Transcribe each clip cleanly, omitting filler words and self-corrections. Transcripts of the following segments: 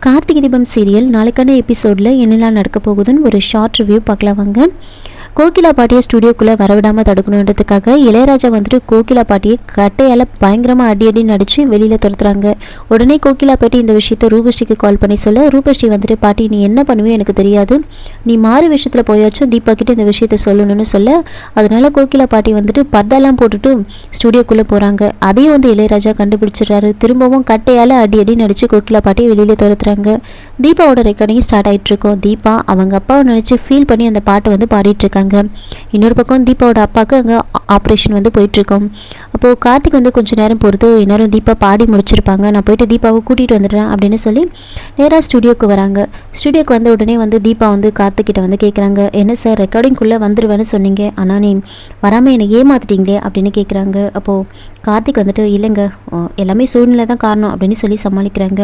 Karthigai Deepam serial நாளைக்கான எபிசோடில் என்னெல்லாம் நடக்க போகுதுன்னு ஒரு ஷார்ட் ரிவ்யூ பார்க்கலாம் வாங்க. கோகிலா பாட்டியை ஸ்டுடியோக்குள்ளே வரவிடாமல் தடுக்கணுன்றதுக்காக இளையராஜா வந்துட்டு கோகிலா பாட்டியை கட்டையால் பயங்கரமாக அடி நடித்து வெளியில் துரத்துறாங்க. உடனே கோகிலா பாட்டி இந்த விஷயத்த ரூபஸ்ரீக்கு கால் பண்ணி சொல்ல, ரூபஸ்ரீ வந்துட்டு பாட்டி நீ என்ன பண்ணுவே எனக்கு தெரியாது, நீ மாறு விஷயத்தில் போயாச்சும் தீபா கிட்ட இந்த விஷயத்த சொல்லணும்னு சொல்ல, அதனால கோகிலா பாட்டி வந்துட்டு பர்தாலாம் போட்டுட்டு ஸ்டுடியோக்குள்ளே போகிறாங்க. அதையும் வந்து இளையராஜா கண்டுபிடிச்சிடுறாரு. திரும்பவும் கட்டையால் அடி நடித்து கோகிலா பாட்டியை வெளியில் துரத்துறாங்க. தீபாவோட ரெக்கார்டிங் ஸ்டார்ட் ஆகிட்டு இருக்கோம். தீபா அவங்க அப்பாவை நினச்சி ஃபீல் பண்ணி அந்த பாட்டை வந்து பாடிட்டு இருக்காங்க. இன்னொரு பக்கம் தீபாவோட அப்பாவுக்கு அங்கே ஆப்ரேஷன் வந்து போயிட்டுருக்கோம். அப்போது கார்த்திக் வந்து கொஞ்சம் நேரம் பொறுத்து இந்நேரம் தீபா பாடி முடிச்சிருப்பாங்க, நான் போயிட்டு தீபாவை கூட்டிகிட்டு வந்துடுறேன் அப்படின்னு சொல்லி நேராக ஸ்டுடியோக்கு வராங்க. ஸ்டுடியோக்கு வந்த உடனே வந்து தீபா வந்து கார்த்திக்கிட்ட வந்து கேட்குறாங்க, என்ன சார் ரெக்கார்டிங்குள்ளே வந்துடுவேன்னு சொன்னீங்க, ஆனால் நீ வராமல் என்னை ஏமாத்திட்டீங்களே அப்படின்னு கேட்குறாங்க. அப்போது கார்த்திக் வந்துட்டு இல்லைங்க எல்லாமே சூழ்நிலை தான் காரணம் அப்படின்னு சொல்லி சமாளிக்கிறாங்க.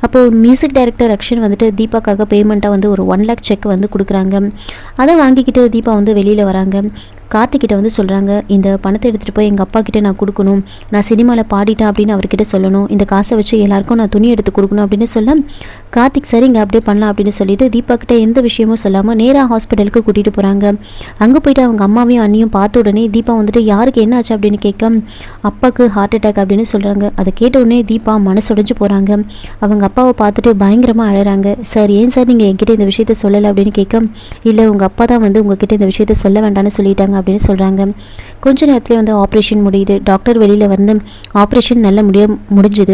அப்போது மியூசிக் டைரக்டர் அக்ஷன் வந்துட்டு தீபாக்காக பேமெண்ட்டாக வந்து ஒரு 1 lakh செக் வந்து கொடுக்குறாங்க. அதை வாங்கிக்கிட்டு தீபா வந்து வெளியில் வராங்க. கார்த்திக்கிட்ட வந்து சொல்கிறாங்க, இந்த பணத்தை எடுத்துகிட்டு போய் எங்கள் அப்பா கிட்டே நான் கொடுக்கணும், நான் சினிமாவில் பாடிட்டேன் அப்படின்னு அவர்கிட்ட சொல்லணும், இந்த காசை வச்சு எல்லாருக்கும் நான் துணி எடுத்து கொடுக்கணும் அப்படின்னு சொல்ல, கார்த்திக் சரிங்க அப்படியே பண்ணலாம் அப்படின்னு சொல்லிட்டு தீபா கிட்டே எந்த விஷயமும் சொல்லாமல் நேராக ஹாஸ்பிட்டலுக்கு கூட்டிகிட்டு போகிறாங்க. அங்கே போயிட்டு அவங்க அம்மாவையும் அண்ணியும் பார்த்த உடனே தீபா வந்துட்டு யாருக்கு என்ன ஆச்சு அப்படின்னு கேட்க, அப்பாவுக்கு ஹார்ட் அட்டாக் அப்படின்னு சொல்கிறாங்க. அதை கேட்ட உடனே தீபா மனசுடைஞ்சு போகிறாங்க. அவங்க அப்பாவை பார்த்துட்டு பயங்கரமாக அழகிறாங்க. சார் ஏன் சார் நீங்கள் என்கிட்ட இந்த விஷயத்த சொல்லலை அப்படின்னு கேட்க, இல்லை உங்கள் அப்பா தான் வந்து உங்ககிட்ட இந்த விஷயத்த சொல்ல வேண்டாம்னு சொல்லிட்டாங்க அப்படின்னு சொல்கிறாங்க. கொஞ்ச நேரத்துலேயே வந்து ஆப்ரேஷன் முடியுது. டாக்டர் வெளியில் வந்து ஆப்ரேஷன் நல்ல முடிஞ்சுது,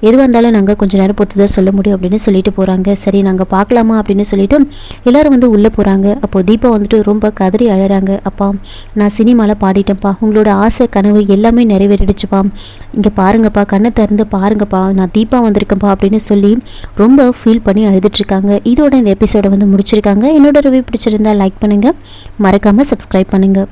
எதுவாக இருந்தாலும் நாங்கள் கொஞ்சம் நேரம் பொறுத்து தான் சொல்ல முடியும் அப்படின்னு சொல்லிட்டு போகிறாங்க. சரி நாங்கள் பார்க்கலாமா அப்படின்னு சொல்லிட்டு எல்லோரும் வந்து உள்ளே போகிறாங்க. அப்போது தீபா வந்துட்டு ரொம்ப கதறி அழகிறாங்க. அப்பா நான் சினிமாவில் பாடிட்டேன்ப்பா, உங்களோட ஆசை கனவு எல்லாமே நிறைவேறிடுச்சுப்பா, இங்கே பாருங்கப்பா, கண்ணை திறந்து பாருங்கப்பா, நான் தீபா வந்திருக்கேன்ப்பா அப்படின்னு சொல்லி ரொம்ப ஃபீல் பண்ணி அழுதுட்ருக்காங்க. இதோட இந்த எபிசோடை வந்து முடிச்சிருக்காங்க. என்னோட ரிவ்யூ பிடிச்சிருந்தா லைக் பண்ணுங்கள், மறக்காமல் சப்ஸ்கிரைப் பண்ணுங்கள்.